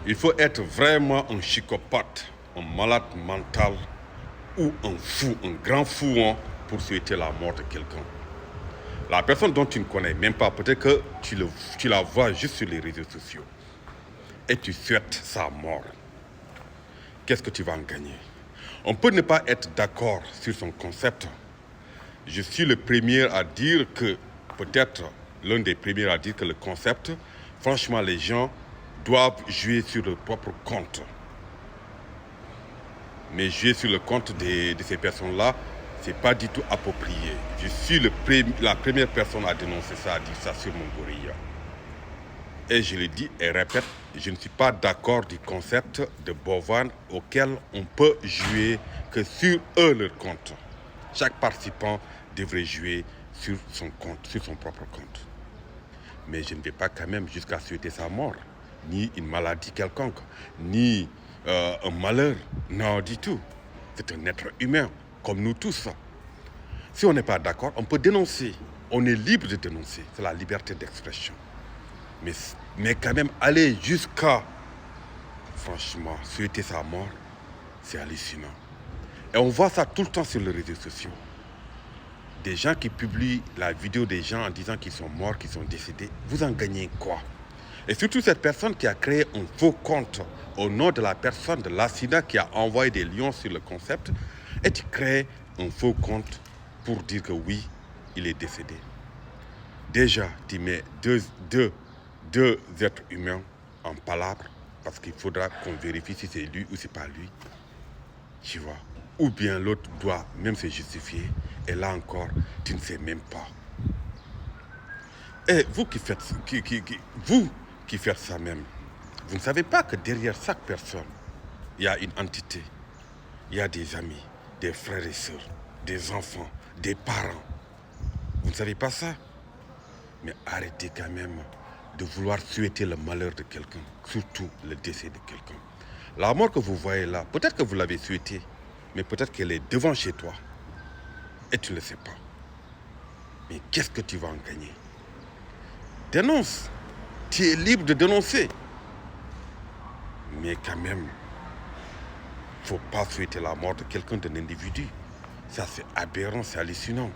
Il faut être vraiment un psychopathe, un malade mental ou un fou, un grand fou pour souhaiter la mort de quelqu'un. La personne dont tu ne connais même pas, peut-être que tu la vois juste sur les réseaux sociaux et tu souhaites sa mort. Qu'est-ce que tu vas en gagner? On peut ne pas être d'accord sur son concept. Je suis le premier à dire que, peut-être l'un des premiers à dire que le concept, franchement, les gens doivent jouer sur leur propre compte. Mais jouer sur le compte de ces personnes-là, c'est pas du tout approprié. Je suis la première personne à dénoncer ça, à dire ça sur mon gorilla. Et je le dis et répète, je ne suis pas d'accord du concept de Bovan auquel on peut jouer que sur eux leur compte. Chaque participant devrait jouer sur son compte, sur son propre compte. Mais je ne vais pas quand même jusqu'à souhaiter sa mort, ni une maladie quelconque, ni un malheur. Non, du tout. C'est un être humain, comme nous tous. Si on n'est pas d'accord, on peut dénoncer. On est libre de dénoncer. C'est la liberté d'expression. Mais quand même, aller jusqu'à, franchement, souhaiter sa mort, c'est hallucinant. Et on voit ça tout le temps sur les réseaux sociaux. Des gens qui publient la vidéo des gens en disant qu'ils sont morts, qu'ils sont décédés. Vous en gagnez quoi? Et surtout cette personne qui a créé un faux compte au nom de la personne de l'accident qui a envoyé des lions sur le concept, et tu crées un faux compte pour dire que oui, il est décédé. Déjà, tu mets deux êtres humains en palabre parce qu'il faudra qu'on vérifie si c'est lui ou c'est pas lui. Tu vois. Ou bien l'autre doit même se justifier. Et là encore, tu ne sais même pas. Et vous qui faites, vous qui faites ça même, vous ne savez pas que derrière chaque personne, il y a une entité. Il y a des amis, des frères et sœurs, des enfants, des parents. Vous ne savez pas ça? Mais arrêtez quand même de vouloir souhaiter le malheur de quelqu'un, surtout le décès de quelqu'un. La mort que vous voyez là, peut-être que vous l'avez souhaitée, mais peut-être qu'elle est devant chez toi. Et tu ne le sais pas. Mais qu'est-ce que tu vas en gagner? Dénonce. Tu es libre de dénoncer. Mais quand même, il ne faut pas souhaiter la mort de quelqu'un, d'un individu. Ça, c'est aberrant, c'est hallucinant.